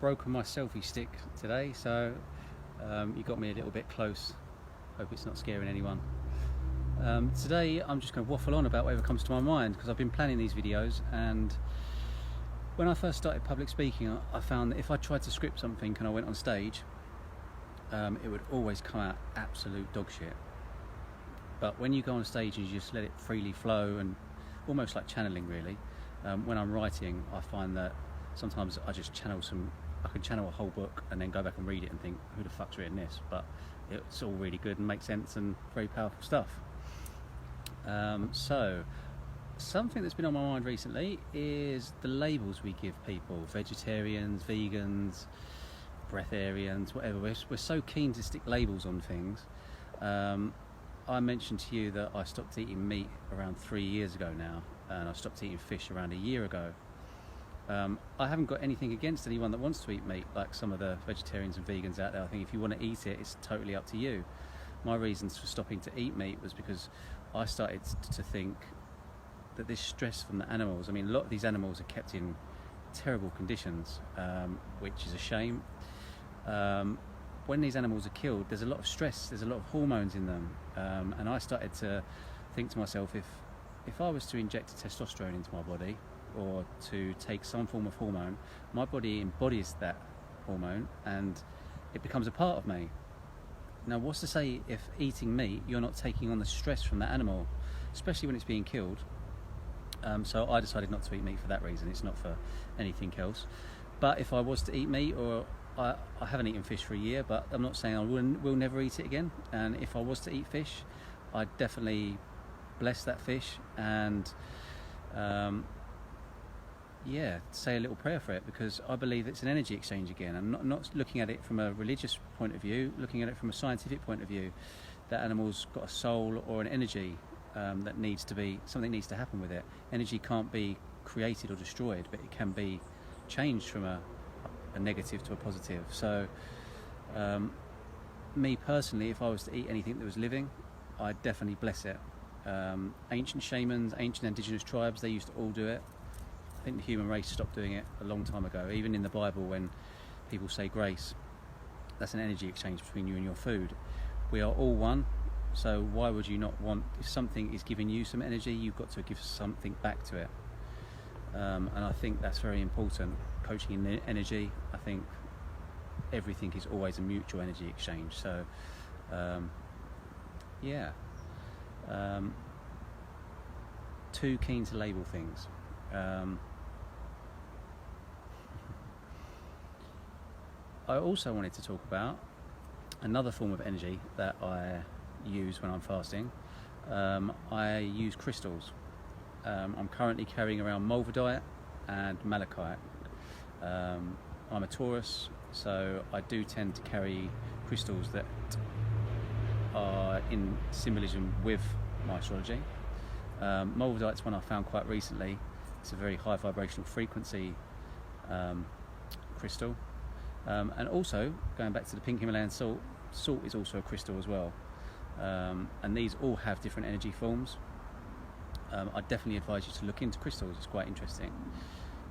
broken my selfie stick today, so you got me a little bit close. Hope it's not scaring anyone. Today I'm just going to waffle on about whatever comes to my mind, because I've been planning these videos, and when I first started public speaking, I found that if I tried to script something and I went on stage, it would always come out absolute dog shit. But when you go on stage and you just let it freely flow, and almost like channeling really, when I'm writing, I find that sometimes I just I can channel a whole book and then go back and read it and think, who the fuck's written this? But it's all really good and makes sense and very powerful stuff. So something that's been on my mind recently is the labels we give people: vegetarians, vegans, breatharians, whatever. We're so keen to stick labels on things. I mentioned to you that I stopped eating meat around 3 years ago now, and I stopped eating fish around a year ago. I haven't got anything against anyone that wants to eat meat, like some of the vegetarians and vegans out there. I think if you want to eat it, it's totally up to you. My reasons for stopping to eat meat was because I started to think that this stress from the animals, I mean, a lot of these animals are kept in terrible conditions, which is a shame. When these animals are killed, there's a lot of stress, there's a lot of hormones in them, and I started to think to myself, if I was to inject testosterone into my body, or to take some form of hormone, my body embodies that hormone and it becomes a part of me. Now, what's to say if eating meat, you're not taking on the stress from that animal, especially when it's being killed? So I decided not to eat meat for that reason. It's not for anything else. But if I was to eat meat, or I haven't eaten fish for a year, but I'm not saying I will never eat it again. And if I was to eat fish, I'd definitely bless that fish and say a little prayer for it, because I believe it's an energy exchange again, and not looking at it from a religious point of view, looking at it from a scientific point of view. That animal's got a soul or an energy that needs to be, something needs to happen with it. Energy can't be created or destroyed, but it can be changed from a negative to a positive. So me personally, if I was to eat anything that was living, I'd definitely bless it. Ancient shamans, ancient indigenous tribes, they used to all do it. I think the human race stopped doing it a long time ago. Even in the Bible, when people say grace, that's an energy exchange between you and your food. We are all one, so why would you not want, if something is giving you some energy, you've got to give something back to it. And I think that's very important. Coaching in energy, I think everything is always a mutual energy exchange. So too keen to label things. I also wanted to talk about another form of energy that I use when I'm fasting. I use crystals. I'm currently carrying around mulvedite and malachite. I'm a Taurus, so I do tend to carry crystals that are in symbolism with my astrology. Mulvedite's one I found quite recently. It's a very high vibrational frequency crystal. And also, going back to the pink Himalayan salt is also a crystal as well. And these all have different energy forms. I definitely advise you to look into crystals. It's quite interesting.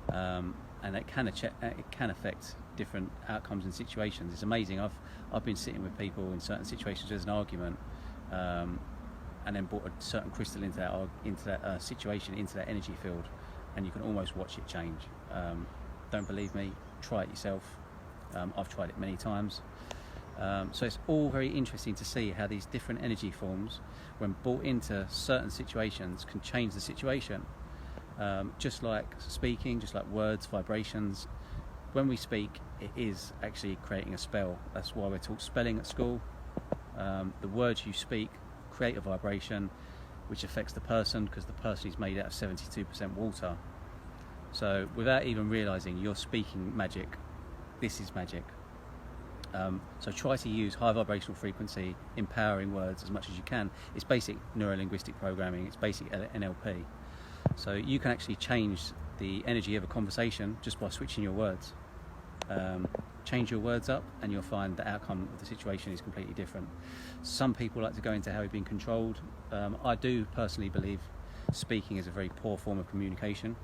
And it can affect different outcomes and situations. It's amazing. I've been sitting with people in certain situations as an argument, and then brought a certain crystal into that situation, into that energy field, and you can almost watch it change. Don't believe me? Try it yourself. I've tried it many times. So it's all very interesting to see how these different energy forms, when brought into certain situations, can change the situation. Just like speaking, just like words, vibrations. When we speak, it is actually creating a spell. That's why we're taught spelling at school. The words you speak create a vibration which affects the person, because the person is made out of 72% water. So without even realizing, you're speaking magic. This is magic. So try to use high vibrational frequency, empowering words as much as you can. It's basic neuro-linguistic programming. It's basic NLP. So you can actually change the energy of a conversation just by switching your words. Change your words up and you'll find the outcome of the situation is completely different. Some people like to go into how we've been controlled. I do personally believe speaking is a very poor form of communication.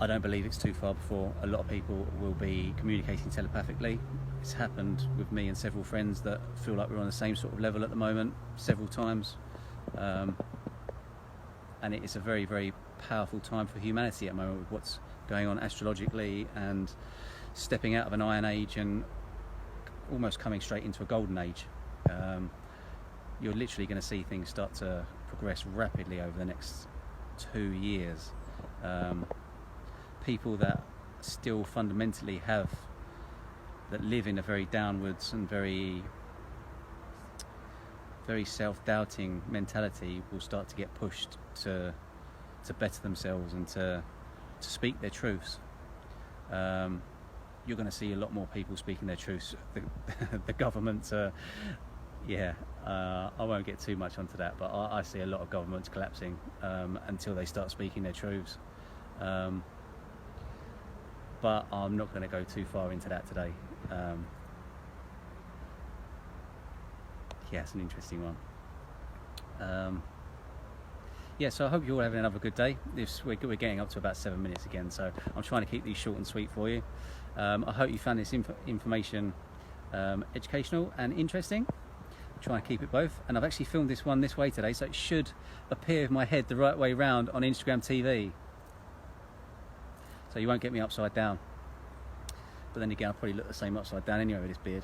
I don't believe it's too far before a lot of people will be communicating telepathically. It's happened with me and several friends that feel like we're on the same sort of level at the moment several times. And it is a very, very powerful time for humanity at the moment with what's going on astrologically and stepping out of an iron age and almost coming straight into a golden age. You're literally going to see things start to progress rapidly over the next 2 years. People that still fundamentally that live in a very downwards and very self-doubting mentality will start to get pushed to better themselves and to speak their truths. You're going to see a lot more people speaking their truths. The government, I won't get too much onto that, but I see a lot of governments collapsing until they start speaking their truths. But I'm not going to go too far into that today. It's an interesting one. So I hope you're all having another good day. We're getting up to about 7 minutes again, so I'm trying to keep these short and sweet for you. I hope you found this information educational and interesting. I'm trying to keep it both, and I've actually filmed this one this way today, so it should appear with my head the right way round on Instagram TV. So you won't get me upside down. But then again, I'll probably look the same upside down anyway with this beard.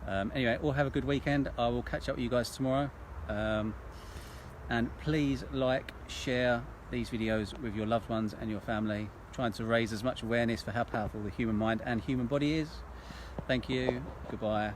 Anyway, all have a good weekend. I will catch up with you guys tomorrow. And please like, share these videos with your loved ones and your family. Trying to raise as much awareness for how powerful the human mind and human body is. Thank you. Goodbye.